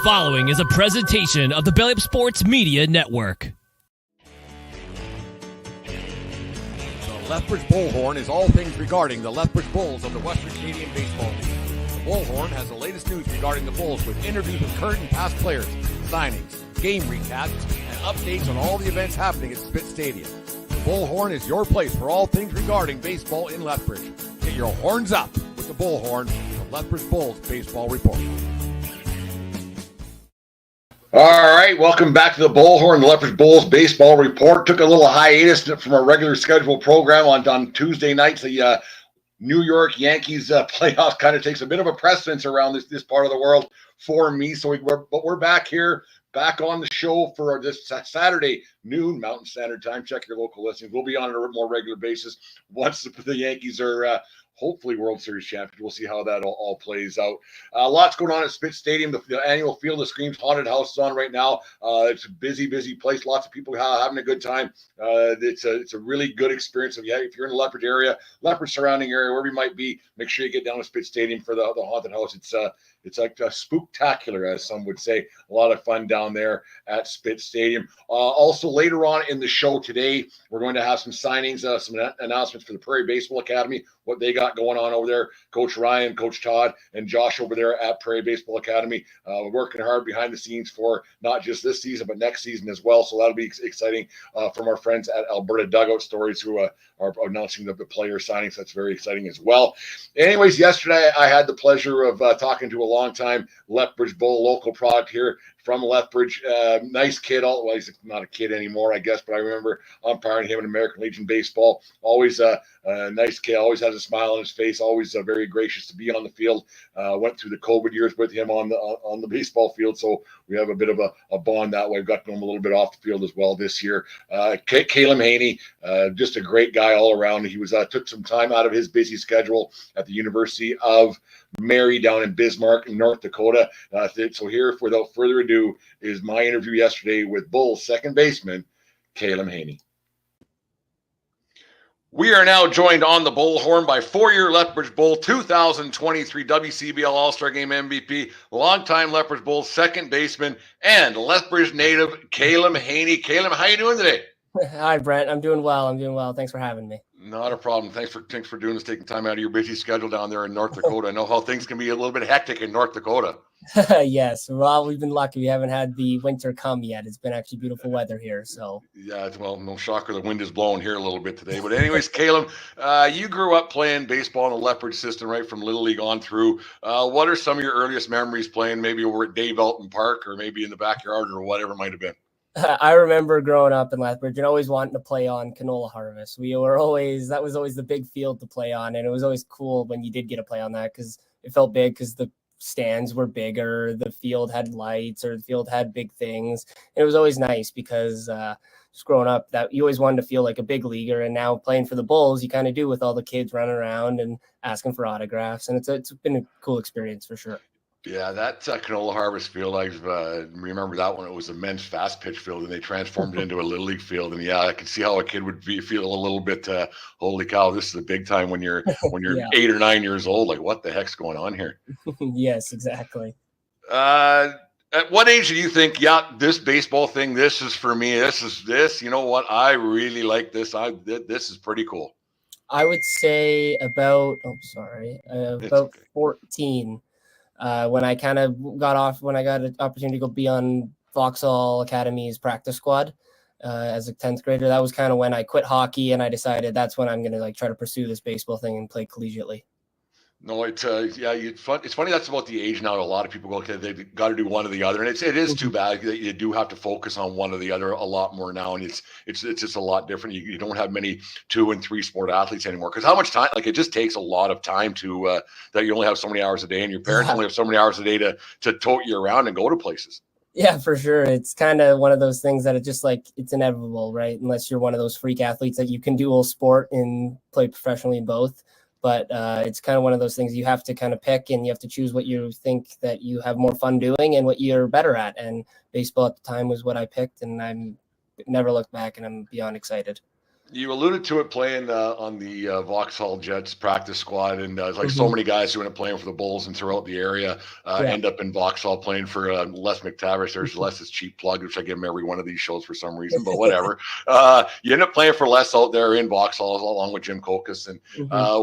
following is a presentation of the Belly Up Sports Media Network. The Lethbridge Bullhorn is all things regarding the Lethbridge Bulls of the Western Canadian Baseball League. The Bullhorn has the latest news regarding the Bulls with interviews with current and past players, signings, game recaps, and updates on all the events happening at Spitz Stadium. The Bullhorn is your place for all things regarding baseball in Lethbridge. Get your horns up with the Bullhorn, the Lethbridge Bulls Baseball Report. All right, welcome back to the Bullhorn, the Lethbridge Bulls Baseball Report. Took a little hiatus from our regular scheduled program on Tuesday nights. The New York Yankees playoffs kind of takes a bit of a precedence around this part of the world for me. But we're back here, back on the show for this Saturday noon Mountain Standard Time. Check your local listings. We'll be on a more regular basis once the Yankees are hopefully World Series champions. We'll see how that all plays out. Lots going on at Spitz Stadium. The annual Field of Screams Haunted House is on right now. It's a busy place. Lots of people having a good time. It's a really good experience. If you're in the Lethbridge area, Lethbridge surrounding area, wherever you might be, make sure you get down to Spitz Stadium for the Haunted House. It's like spooktacular, as some would say. A lot of fun down there at Spitz Stadium. Also, later on in the show today, we're going to have some signings, some announcements for the Prairie Baseball Academy, what they got going on over there. Coach Ryan, Coach Todd, and Josh over there at Prairie Baseball Academy. We're working hard behind the scenes for not just this season, but next season as well. So that'll be exciting from our friends at Alberta Dugout Stories, who are announcing the player signings. That's very exciting as well. Anyways, yesterday I had the pleasure of talking to a longtime Lethbridge Bull local product here from Lethbridge. Nice kid. Well, he's not a kid anymore, I guess, but I remember umpiring him in American Legion Baseball. Always a nice kid. Always has a smile on his face. Always very gracious to be on the field. Went through the COVID years with him on the baseball field, so we have a bit of a bond that way. Got to know him a little bit off the field as well this year. Kalem Haney, just a great guy all around. He was took some time out of his busy schedule at the University of Mary down in Bismarck, North Dakota. So here, without further ado, is my interview yesterday with Bulls second baseman Kalem Haney. We are now joined on the Bullhorn by four-year Lethbridge Bull 2023 WCBL All-Star Game MVP, longtime Lethbridge Bull second baseman, and Lethbridge native Kalem Haney. Kalem, how you doing today? Hi, Brent. I'm doing well. Thanks for having me. Not a problem. Thanks for doing this, taking time out of your busy schedule down there in North Dakota. I know how things can be a little bit hectic in North Dakota. Yes. Well, we've been lucky. We haven't had the winter come yet. It's been actually beautiful weather here. So yeah, well, no shocker. The wind is blowing here a little bit today. But anyways, Kalem, you grew up playing baseball in the Lethbridge system, right, from Little League on through. What are some of your earliest memories playing maybe over at Dave Elton Park or maybe in the backyard or whatever it might have been? I remember growing up in Lethbridge and always wanting to play on canola harvest. That was always the big field to play on. And it was always cool when you did get to play on that because it felt big because the stands were bigger, the field had lights, or the field had big things. And it was always nice because just growing up, that you always wanted to feel like a big leaguer. And now playing for the Bulls, you kind of do with all the kids running around and asking for autographs. And it's been a cool experience for sure. Yeah, that canola harvest field, I remember that one. It was a men's fast pitch field, and they transformed it into a little league field. And yeah, I can see how a kid would feel a little bit. Holy cow, this is a big time when you're yeah. 8 or 9 years old. Like, what the heck's going on here? Yes, exactly. At what age do you think? Yeah, this baseball thing. This is for me. This. You know what? I really like this. This is pretty cool. I would say about 14. When I kind of got an opportunity to go be on Vauxhall Academy's practice squad as a 10th grader, that was kind of when I quit hockey and I decided that's when I'm going to try to pursue this baseball thing and play collegiately. No, it's funny. That's about the age now. A lot of people go, okay, they've got to do one or the other, and it is too bad that you do have to focus on one or the other a lot more now, and it's just a lot different. You don't have many 2 and 3 sport athletes anymore because how much time? It just takes a lot of time to that you only have so many hours a day, and your parents only have so many hours a day to tote you around and go to places. Yeah, for sure. It's kind of one of those things that it's inevitable, right? Unless you're one of those freak athletes that you can do all sport and play professionally in both. But it's kind of one of those things you have to kind of pick, and you have to choose what you think that you have more fun doing and what you're better at. And baseball at the time was what I picked, and I'm never looked back, and I'm beyond excited. You alluded to it playing on the Vauxhall Jets practice squad, and like so many guys who end up playing for the Bulls and throughout the area end up in Vauxhall playing for Les McTavish. There's Les's cheap plug, which I give him every one of these shows for some reason, but whatever. You end up playing for Les out there in Vauxhall along with Jim Kokas. And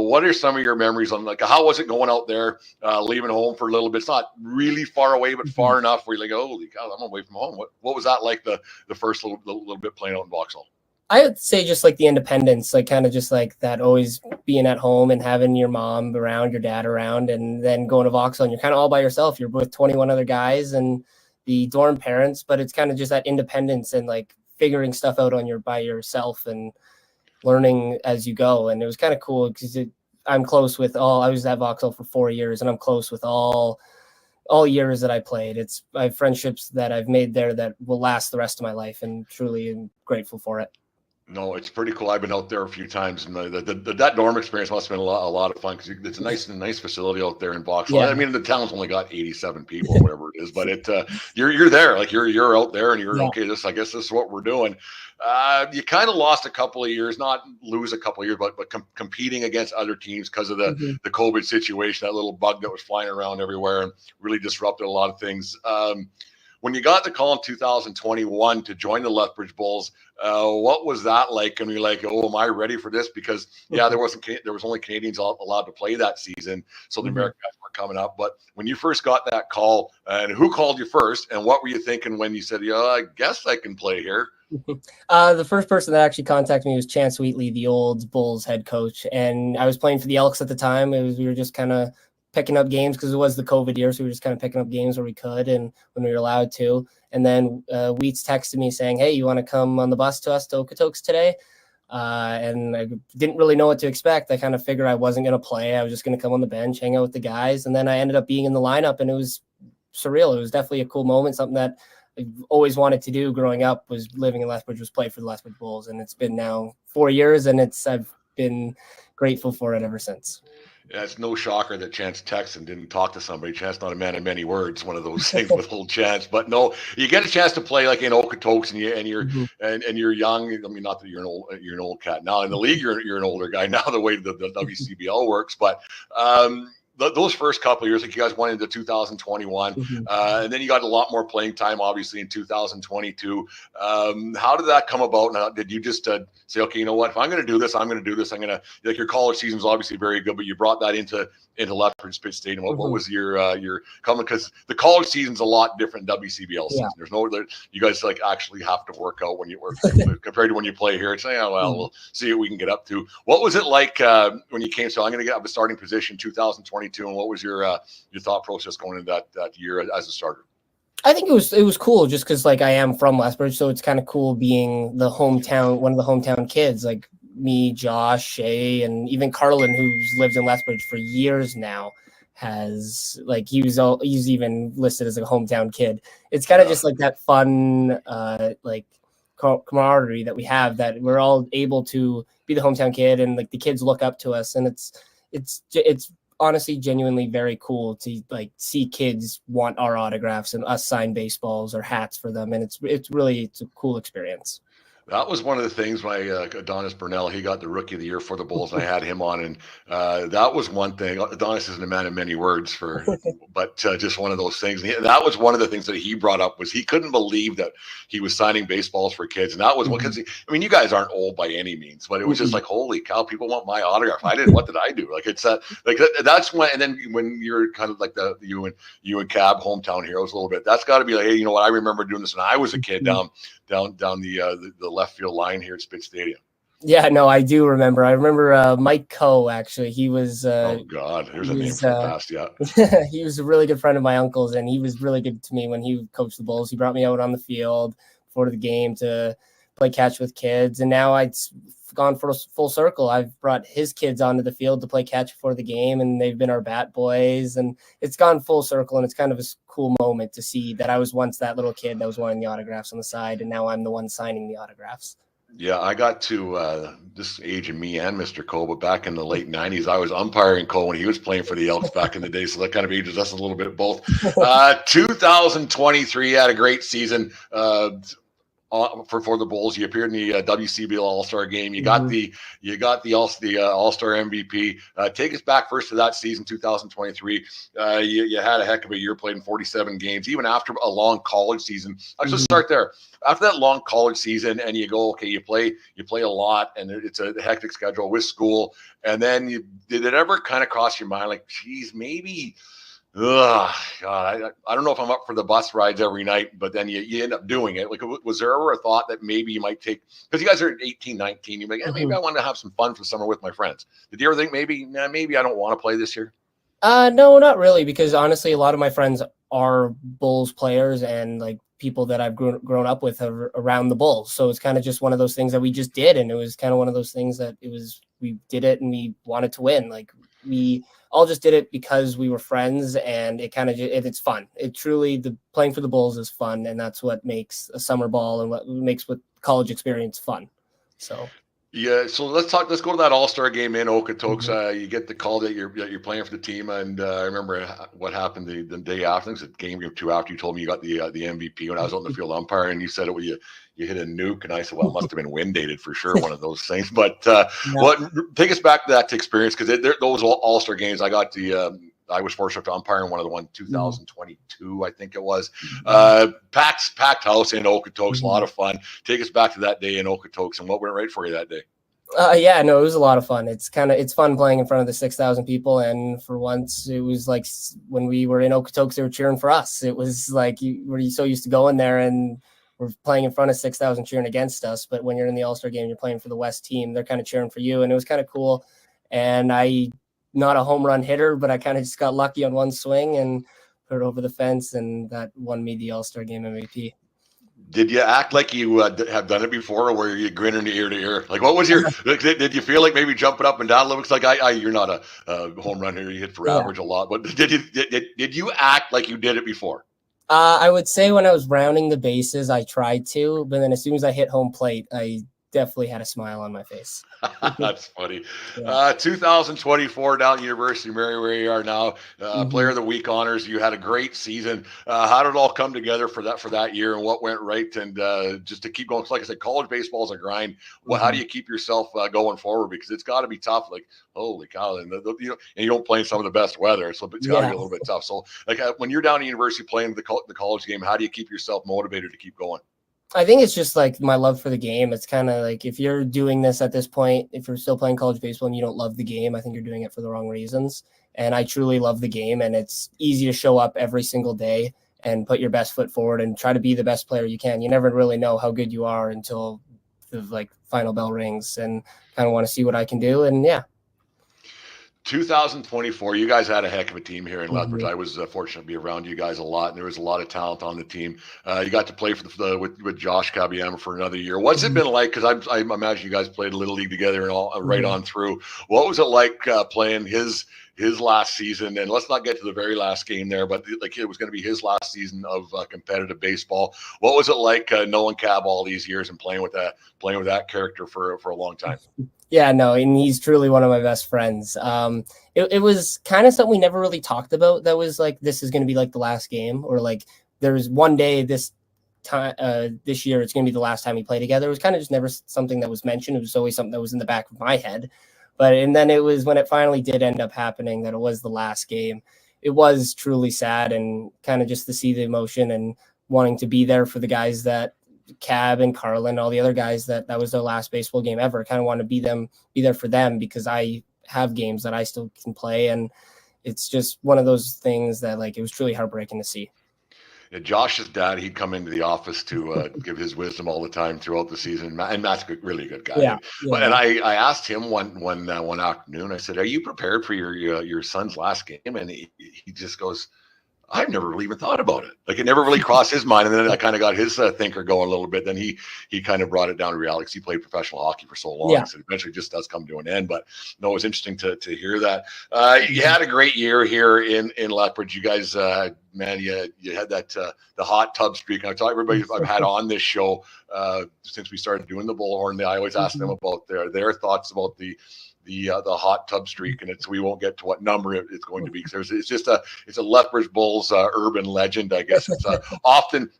what are some of your memories on, like, how was it going out there, leaving home for a little bit? It's not really far away, but far enough where you're like, holy cow, I'm away from home. What was that like the first little bit playing out in Vauxhall? I would say just like the independence, like kind of just like that, always being at home and having your mom around, your dad around, and then going to Vauxhall and you're kind of all by yourself. You're with 21 other guys and the dorm parents, but it's kind of just that independence and like figuring stuff out by yourself and learning as you go. And it was kind of cool because I'm close with I was at Vauxhall for 4 years and I'm close with all years that I played. I have friendships that I've made there that will last the rest of my life, and truly am grateful for it. No, it's pretty cool. I've been out there a few times, and that dorm experience must have been a lot of fun because it's a nice facility out there in Vauxhall. Yeah. I mean, the town's only got 87 people, whatever it is, but you're there, like you're out there, and you're okay. I guess this is what we're doing. You kind of lost a couple of years, not lose a couple of years, but competing against other teams because of the COVID situation, that little bug that was flying around everywhere and really disrupted a lot of things. When you got the call in 2021 to join the Lethbridge Bulls, what was that like? And you're like, oh, am I ready for this? Because there was only Canadians allowed to play that season, so the American guys were coming up. But when you first got that call, and who called you first, and what were you thinking when you said, yeah, I guess I can play here? The first person that actually contacted me was Chance Wheatley, the old Bulls head coach, and I was playing for the Elks at the time. We were just kind of picking up games because it was the COVID year, so we were just kind of picking up games where we could and when we were allowed to. And then Wheats texted me saying, hey, you want to come on the bus to us to Okotoks today? And I didn't really know what to expect. I kind of figured I wasn't going to play. I was just going to come on the bench, hang out with the guys. And then I ended up being in the lineup, and it was surreal. It was definitely a cool moment, something that I always wanted to do growing up, was living in Lethbridge, was play for the Lethbridge Bulls. And it's been now 4 years, and I've been grateful for it ever since. Yeah, it's no shocker that Chance texted and didn't talk to somebody. Chance, not a man of many words, one of those things with old Chance. But no, you get a chance to play like in Okotoks, and you're young. I mean, not that you're an old cat now in the league. You're an older guy now, the way the WCBL works. But those first couple of years, like you guys went into 2021, and then you got a lot more playing time, obviously, in 2022. How did that come about? Now, did you just say, okay, you know what? If I'm going to do this, I'm going to do this. I'm going to, like, your college season is obviously very good, but you brought that into Lethbridge Stadium. What was your comment? Because the college season's a lot different than WCBL season. There's you guys like actually have to work out when you work compared to when you play here. It's like, oh, well, we'll see what we can get up to. What was it like when you came? So I'm going to get up a starting position 2022, and what was your thought process going into that year as a starter? I think it was cool just because like I am from Lethbridge, so it's kind of cool being one of the hometown kids, like me, Josh, Shay, and even Carlin, who's lived in Lethbridge for years now, has like he's even listed as a hometown kid. It's kind of just like that fun like camaraderie that we have, that we're all able to be the hometown kid, and like the kids look up to us, and it's honestly genuinely very cool to like see kids want our autographs and us sign baseballs or hats for them, and it's a cool experience. That was one of the things when Adonis Burnell, he got the Rookie of the Year for the Bulls, and I had him on, and that was one thing. Adonis isn't a man of many words, but just one of those things. And that was one of the things that he brought up, was he couldn't believe that he was signing baseballs for kids, and that was because I mean, you guys aren't old by any means, but it was just like, holy cow, people want my autograph. What did I do? Like it's like that's when, and then when you're kind of like you and Cab, hometown heroes a little bit. That's got to be like, hey, you know what? I remember doing this when I was a kid down the left field line here at Spitz Stadium. Yeah, no, I do remember. I remember Mike Coe, actually. He was oh God, here's a name from the past. Yeah. He was a really good friend of my uncle's, and he was really good to me when he coached the Bulls. He brought me out on the field before the game to play catch with kids, and now it's gone for full circle. I've brought his kids onto the field to play catch before the game, and they've been our bat boys, and it's gone full circle, and it's kind of a cool moment to see that I was once that little kid that was wanting the autographs on the side, and now I'm the one signing the autographs. Yeah, I got to this age of me and Mr. Cole, but back in the late 90s, I was umpiring Cole when he was playing for the Elks back in the day, so that kind of ages us a little bit both. 2023 had a great season. for the Bulls. You appeared in the WCBL All-Star game. You got the All-Star MVP. Take us back first to that season, 2023. You had a heck of a year, played in 47 games, even after a long college season. Let's start there. After that long college season, and you go, okay, you play a lot, and it's a hectic schedule with school, and then did it ever kind of cross your mind, like, geez, maybe. God, I don't know if I'm up for the bus rides every night, but then you end up doing it. Like, was there ever a thought that maybe you might take, because you guys are 18, 19, you're like, maybe I want to have some fun for summer with my friends. Did you ever think maybe I don't want to play this year? No, not really, because honestly, a lot of my friends are Bulls players and like people that I've grown up with around the Bulls. So it's kind of just one of those things that we just did. And it was kind of one of those things that we did it and we wanted to win. Like, we all just did it because we were friends, and it kind of it's fun. It truly, the playing for the Bulls is fun, and that's what makes a summer ball and what makes what college experience fun. So yeah, so let's go to that All-Star game in Okotoks. You get the call that you're playing for the team, and I remember what happened the day after. I think it was a game or two after you told me you got the MVP when I was on the field umpire, and you said it was you hit a nuke, and I said, well, it must have been wind dated for sure, one of those things. But take us back to that experience, because those All-Star games, I was fortunate to umpire in one of the 2022, I think it was. Packed house in Okotoks, a lot of fun. Take us back to that day in Okotoks and what went right for you that day. Yeah, no, it was a lot of fun. It's fun playing in front of the 6,000 people. And for once, it was like when we were in Okotoks, they were cheering for us. It was like you were so used to going there and we're playing in front of 6,000 cheering against us. But when you're in the All-Star game, you're playing for the West team, they're kind of cheering for you. And it was kind of cool. And not a home run hitter, but I kind of just got lucky on one swing and put it over the fence, and that won me the All-Star game MVP. Did you act like you have done it before, or were you grinning ear to ear? Like, what was your? Did you feel like maybe jumping up and down? Looks like you're not a home run hitter. You hit for average a lot, but did you act like you did it before? I would say when I was rounding the bases, I tried to, but then as soon as I hit home plate, I definitely had a smile on my face. That's funny. 2024 down at University of Mary, where you are now, Player of the Week honors. You had a great season. How did it all come together for that year, and what went right? And just to keep going, like I said, college baseball is a grind. Well, how do you keep yourself going forward? Because it's got to be tough. Like, holy cow, and and you don't play in some of the best weather, so it's got to be a little bit tough. So, like, when you're down at university playing the college game, how do you keep yourself motivated to keep going? I think it's just like my love for the game. It's kind of like, if you're doing this at this point, if you're still playing college baseball and you don't love the game, I think you're doing it for the wrong reasons. And I truly love the game, and it's easy to show up every single day and put your best foot forward and try to be the best player you can. You never really know how good you are until the final bell rings, and kind of want to see what I can do. And 2024, you guys had a heck of a team here in Lethbridge. I was fortunate to be around you guys a lot, and there was a lot of talent on the team. You got to play with Josh Kabiyama for another year. What's it been like? Because I imagine you guys played Little League together and all right on through. What was it like playing his last season? And let's not get to the very last game there, but like, it was going to be his last season of competitive baseball. What was it like knowing Cab all these years and playing with that character for a long time? Yeah, no, and he's truly one of my best friends. It was kind of something we never really talked about. That was like, this is going to be like the last game, or like there's one day this year it's going to be the last time we play together. It was kind of just never something that was mentioned. It was always something that was in the back of my head. And then it was when it finally did end up happening that it was the last game. It was truly sad, and kind of just to see the emotion and wanting to be there for the guys that Cab and Carlin, all the other guys that was their last baseball game ever. Kind of want to be there for them, because I have games that I still can play, and it's just one of those things that, like, it was truly heartbreaking to see. Yeah, Josh's dad, he'd come into the office to give his wisdom all the time throughout the season, and Matt's a really good guy. Yeah. And I asked him one afternoon, I said, "Are you prepared for your son's last game?" And he just goes, "I've never really even thought about it. Like, it never really crossed his mind." And then I kind of got his thinker going a little bit. Then he kind of brought it down to reality, because he played professional hockey for so long. Yeah. So it eventually just does come to an end. But no, it was interesting to hear that. You had a great year here in Lethbridge. You guys, man, you had that the hot tub streak. And I tell everybody I've had on this show since we started doing the Bullhorn, I always ask them about their thoughts about the hot tub streak, and we won't get to what number it's going to be, because it's a Lethbridge Bulls urban legend, I guess. It's often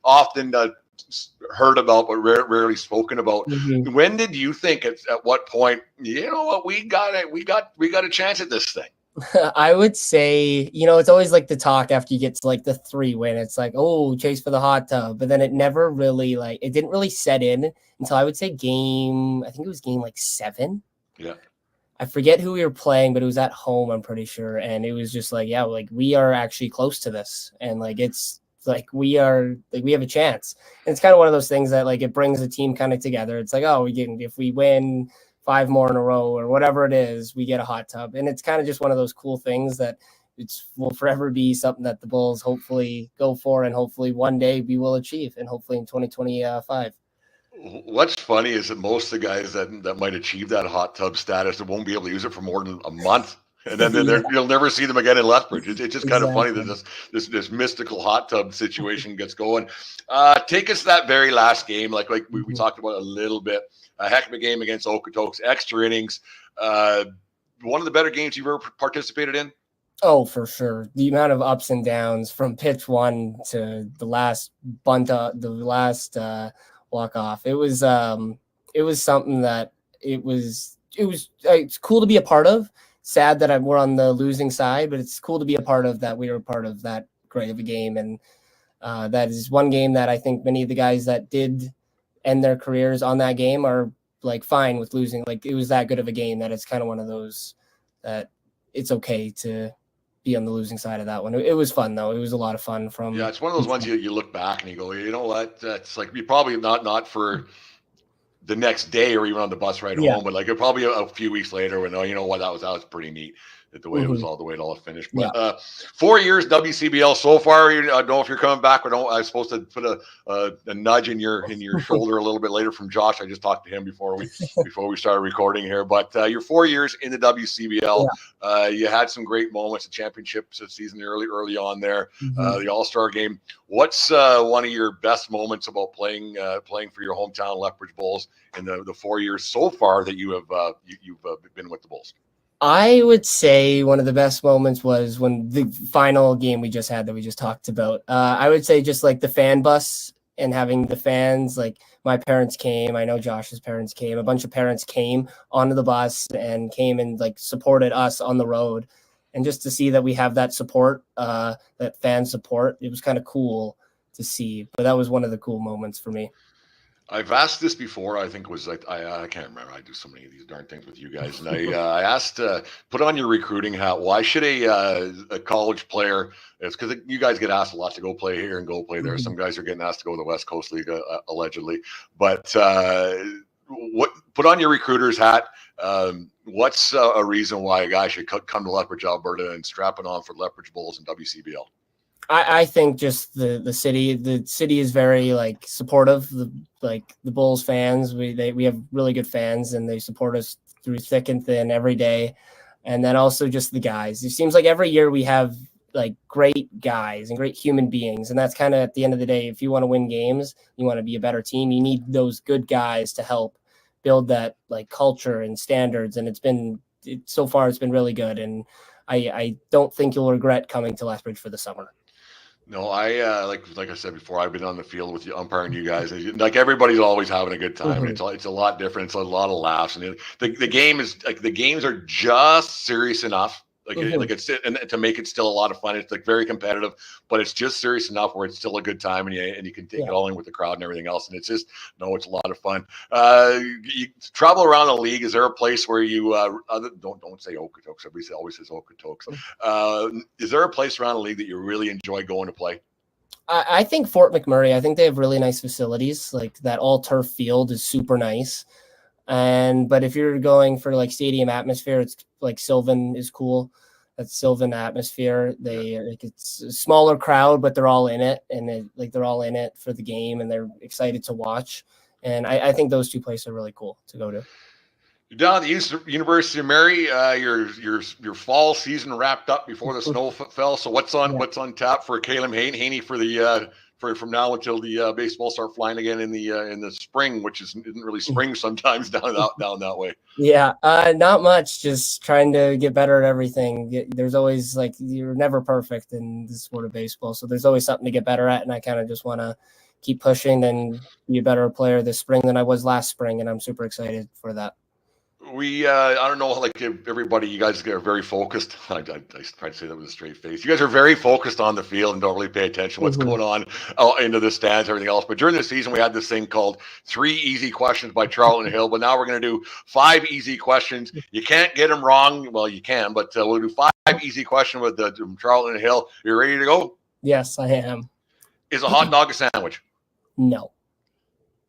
heard about but rarely spoken about. Mhm. When did you think at what point, you know what, we got a chance at this thing? I would say, it's always like the talk after you get to like the 3 win. It's like, oh, chase for the hot tub. But then it never really it didn't really set in until I would say I think it was game like 7. Yeah. I forget who we were playing, but it was at home, I'm pretty sure. And it was just like, yeah, like we are actually close to this. And like, it's like, we have a chance. And it's kind of one of those things that like, it brings the team kind of together. It's like, oh, if we win 5 more in a row or whatever it is, we get a hot tub. And it's kind of just one of those cool things that will forever be something that the Bulls hopefully go for. And hopefully one day we will achieve, and hopefully in 2025. What's funny is that most of the guys that might achieve that hot tub status won't be able to use it for more than a month, and then you'll never see them again in Lethbridge. It's just kind of funny that this mystical hot tub situation gets going. Take us to that very last game, like we talked about a little bit. A heck of a game against Okotoks, extra innings. One of the better games you've ever participated in. Oh, for sure. The amount of ups and downs from pitch 1 to the last bunt, the last walk off. It was something that it's cool to be a part of. Sad that we're on the losing side, but it's cool to be a part of that. We were a part of that great of a game. And that is one game that I think many of the guys that did end their careers on that game are like fine with losing. Like, it was that good of a game that it's kind of one of those that it's okay to be on the losing side of that one. It was fun though. It was a lot of fun. It's one of those ones you look back and you go, you know what? That's like, you probably not for the next day or even on the bus ride home, but like probably a few weeks later when, you know what, that was pretty neat. The way it was all finished. But 4 years WCBL so far. I don't know if you're coming back or don't. I was supposed to put a nudge in your shoulder a little bit later from Josh. I just talked to him before we started recording here. But your 4 years in the WCBL, you had some great moments. The championship season early on there, the All-Star game. What's one of your best moments about playing for your hometown Lethbridge Bulls in the 4 years so far that you've been with the Bulls? I would say one of the best moments was when the final game we just had that we just talked about. I would say just like the fan bus and having the fans, like my parents came. I know Josh's parents came. A bunch of parents came onto the bus and came and like supported us on the road. And just to see that we have that support, that fan support, it was kind of cool to see. But that was one of the cool moments for me. I've asked this before. I think it was like I can't remember. I do so many of these darn things with you guys, and I asked, put on your recruiting hat. Why should a college player? It's because you guys get asked a lot to go play here and go play there. Some guys are getting asked to go to the West Coast League allegedly, but put on your recruiter's hat. What's a reason why a guy should come to Lethbridge, Alberta, and strap it on for Lethbridge Bulls and WCBL? I think just the city is very like supportive. The Bulls fans, we have really good fans and they support us through thick and thin every day. And then also just the guys. It seems like every year we have like great guys and great human beings. And that's kind of at the end of the day, if you want to win games, you want to be a better team, you need those good guys to help build that like culture and standards. And so far it's been really good. And I don't think you'll regret coming to Lethbridge for the summer. No, I like I said before, I've been on the field with you umpiring you guys. Like everybody's always having a good time. It's a lot different. It's a lot of laughs, and the game is like the games are just serious enough. It's and to make it still a lot of fun. It's like very competitive, but it's just serious enough where it's still a good time, and you can take it all in with the crowd and everything else. And it's just it's a lot of fun. You travel around the league. Is there a place where you don't say Okotoks? Everybody always says Okotoks. Is there a place around the league that you really enjoy going to play? I think Fort McMurray. I think they have really nice facilities. Like that all turf field is super nice. But if you're going for like stadium atmosphere, it's like Sylvan is cool. That's Sylvan atmosphere. It's a smaller crowd, but they're all in it, and they're all in it for the game, and they're excited to watch. And I think those two places are really cool to go to. You're down at the University of Mary. Your fall season wrapped up before the snow fell. So what's on tap for Kalem Haney for the from now until the baseball start flying again in the spring, which isn't really spring sometimes down that way. Yeah, not much. Just trying to get better at everything. There's always you're never perfect in the sport of baseball, so there's always something to get better at, and I kind of just want to keep pushing and be a better player this spring than I was last spring, and I'm super excited for that. I don't know, like everybody, you guys are very focused. I tried to say that with a straight face. You guys are very focused on the field and don't really pay attention to what's going on into the stands, everything else. But during the season, we had this thing called 3 Easy Questions by Charlton Hill. But now we're going to do 5 easy questions. You can't get them wrong. Well, you can, but we'll do 5 easy questions with Charlton Hill. You ready to go? Yes, I am. Is a hot dog a sandwich? No.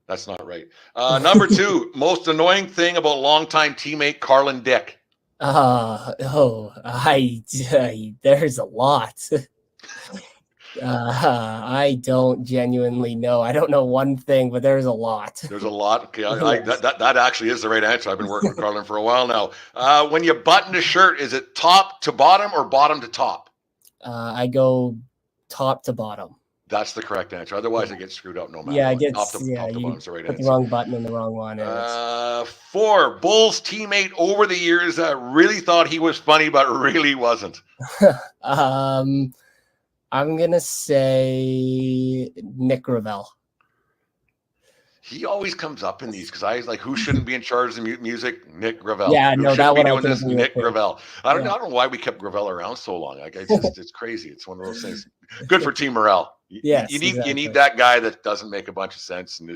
That's not right. Number 2, most annoying thing about longtime teammate Carlin Dick. There's a lot. I don't genuinely know. I don't know one thing, but there's a lot. There's a lot. Okay, that actually is the right answer. I've been working with Carlin for a while now. When you button a shirt, is it top to bottom or bottom to top? I go top to bottom. That's the correct answer. Otherwise, it gets screwed up no matter. Yeah, what. top to bottom is the right answer. Put the wrong button in the wrong one. 4, Bulls teammate over the years that really thought he was funny, but really wasn't. I'm gonna say Nick Gravel. He always comes up in these because I was like, who shouldn't be in charge of the music? Nick Gravel. Yeah, no, that one. Doing this, Nick Gravel. I don't know why we kept Gravel around so long. Like, it's crazy. It's one of those things. Good for team morale. Yes, you need that guy that doesn't make a bunch of sense, and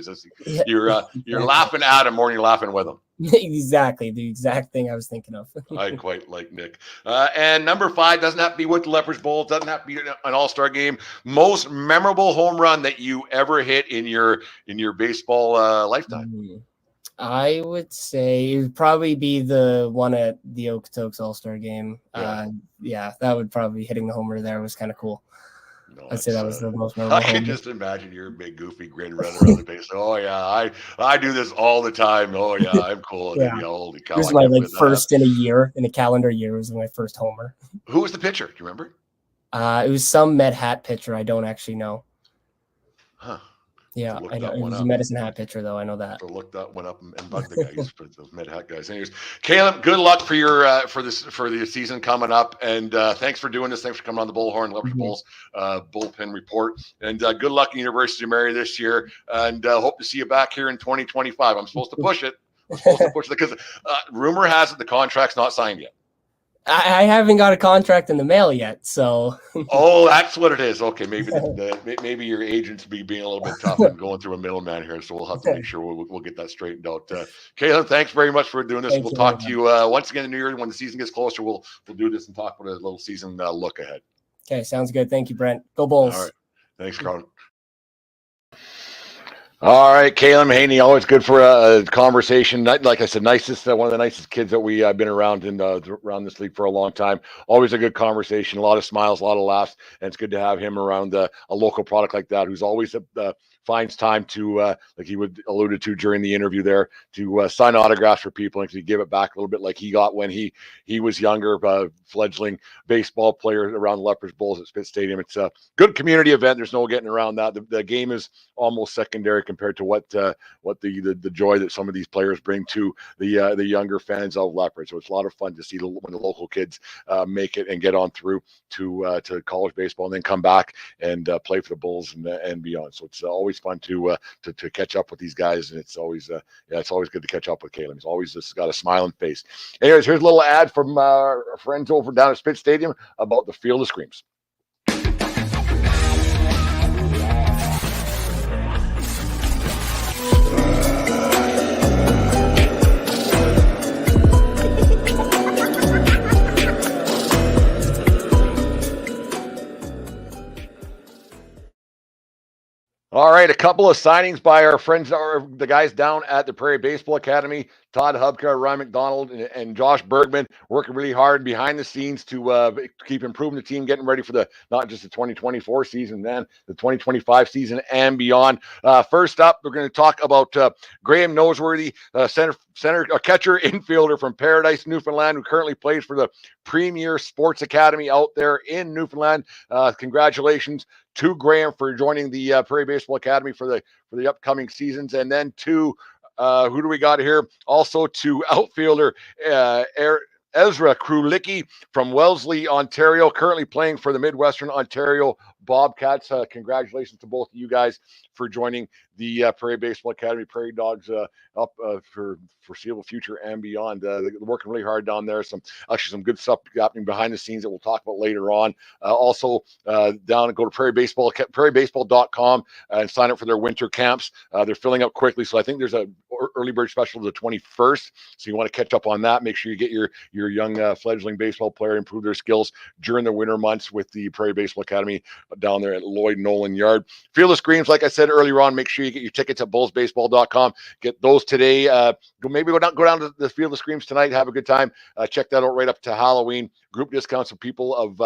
you're laughing at him more than you're laughing with him. Exactly, the exact thing I was thinking of. I quite like Nick. And number 5 doesn't have to be with the Lethbridge Bulls, doesn't have to be an all-star game. Most memorable home run that you ever hit in your baseball lifetime. I would say it would probably be the one at the Okotoks All-Star game. Yeah, that would probably hitting the homer there was kind of cool. No, I'd say that was the most memorable. I can just imagine your big goofy grin running around the base. Oh yeah, I do this all the time. Oh yeah, I'm cool. And then, holy cow! This was my first in a calendar year. It was my first homer. Who was the pitcher? Do you remember? It was some Med Hat pitcher. I don't actually know. Huh. Yeah, I know. It was a Medicine Hat pitcher, though. I know that. So look that one up and bug the guys, for the Med Hat guys. Anyways, Kalem, good luck for your for the season coming up, and thanks for doing this. Thanks for coming on the Bullhorn Lethbridge Bulls bullpen report, and good luck in University of Mary this year, and hope to see you back here in 2025. I'm supposed to push it. Because rumor has it the contract's not signed yet. I haven't got a contract in the mail yet, so. Oh, that's what it is. Okay, maybe maybe your agent's being a little bit tough and going through a middleman here, so we'll have to make sure we'll get that straightened out. Kalem, thanks very much for doing this. We'll talk to you once again in New Year when the season gets closer. We'll do this and talk about a little season look ahead. Okay, sounds good. Thank you, Brent. Go Bulls. All right, thanks, Carl. All right, Kalem Haney, always good for a conversation. Like I said, nicest, one of the nicest kids that we have been around around this league for a long time. Always a good conversation, a lot of smiles, a lot of laughs, and it's good to have him around a local product like that, who's always finds time to, like he alluded to during the interview there, to sign autographs for people and to give it back a little bit like he got when he was younger, fledgling baseball player around the Lethbridge Bulls at Spitz Stadium. It's a good community event. There's no getting around that. The game is almost secondary compared to what the joy that some of these players bring to the younger fans of Lethbridge. So it's a lot of fun to see when the local kids make it and get on through to college baseball and then come back and play for the Bulls and beyond. So it's always fun to catch up with these guys, and it's always good to catch up with Kalem. He's always just got a smiling face. Anyways, here's a little ad from our friends over down at Spitz Stadium about the Field of Screams. All right, a couple of signings by our friends, the guys down at the Prairie Baseball Academy. Todd Hubka, Ryan McDonald, and Josh Bergman working really hard behind the scenes to keep improving the team, getting ready for not just the 2024 season, then the 2025 season and beyond. First up, we're going to talk about Graham Noseworthy, catcher infielder from Paradise, Newfoundland, who currently plays for the Premier Sports Academy out there in Newfoundland. Congratulations to Graham for joining the Prairie Baseball Academy for the upcoming seasons, and then to who do we got here? Also to outfielder Ezra Krulicki from Wellesley, Ontario, currently playing for the Midwestern Ontario Bobcats. Congratulations to both of you guys for joining the Prairie Baseball Academy. Prairie Dogs up for foreseeable future and beyond. They're working really hard down there. Some good stuff happening behind the scenes that we'll talk about later on. Also, down and go to prairiebaseball.com and sign up for their winter camps. They're filling up quickly, so I think there's a early bird special the 21st. So you want to catch up on that. Make sure you get your young fledgling baseball player, improve their skills during the winter months with the Prairie Baseball Academy down there at Lloyd Nolan Yard. Fearless Greens, like I said earlier on, make sure you get your tickets at bullsbaseball.com. Get those today. Maybe go down to the Fearless Greens tonight. Have a good time. Check that out right up to Halloween. Group discounts for people of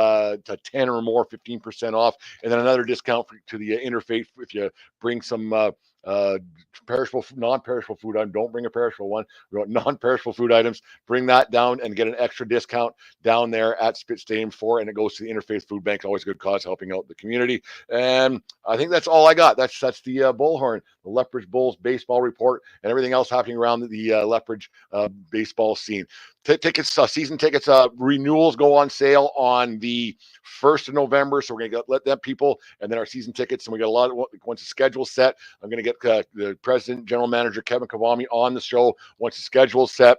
to 10 or more, 15% off. And then another discount to the interfaith if you bring some non-perishable food items. Don't bring a perishable one. We want non-perishable food items. Bring that down and get an extra discount down there at Spit Stadium 4, and it goes to the Interfaith Food Bank. Always a good cause, helping out the community. And I think that's all I got. That's the Bullhorn, the Lethbridge Bulls baseball report, and everything else happening around the Lethbridge baseball scene. Tickets, season tickets, renewals go on sale on the 1st of November. So we're going to let them people, and then our season tickets. And we got a lot of, once the schedule's set, I'm going to get the president, general manager, Kevin Kawami on the show once the schedule's set.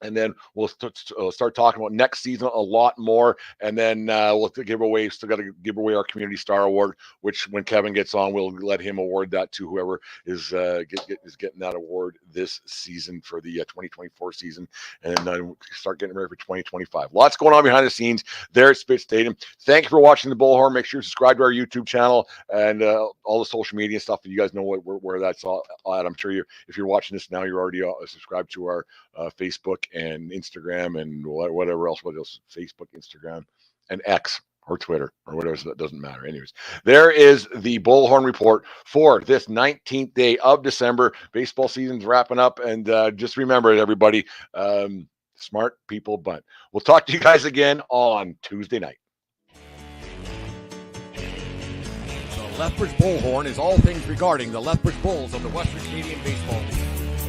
And then we'll start talking about next season a lot more. And then we'll give away, still got to give away our Community Star Award, which when Kevin gets on, we'll let him award that to whoever is getting that award this season for the 2024 season. And then start getting ready for 2025. Lots going on behind the scenes there at Spit Stadium. Thank you for watching the Bullhorn. Make sure you subscribe to our YouTube channel and all the social media stuff. You guys know where that's all at. I'm sure if you're watching this now, you're already subscribed to our Facebook and Instagram and whatever else, Facebook, Instagram, and X or Twitter or whatever. So that doesn't matter. Anyways, there is the Bullhorn report for this 19th day of December. Baseball season's wrapping up, and just remember it, everybody. Smart people, but we'll talk to you guys again on Tuesday night. The Lethbridge Bullhorn is all things regarding the Lethbridge Bulls of the Western Canadian Baseball League.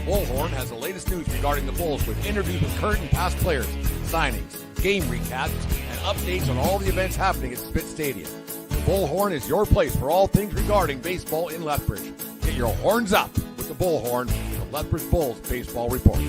Bullhorn has the latest news regarding the Bulls with interviews with current and past players, signings, game recaps, and updates on all the events happening at Spit Stadium. The Bullhorn is your place for all things regarding baseball in Lethbridge. Get your horns up with the Bullhorn, the Lethbridge Bulls baseball report.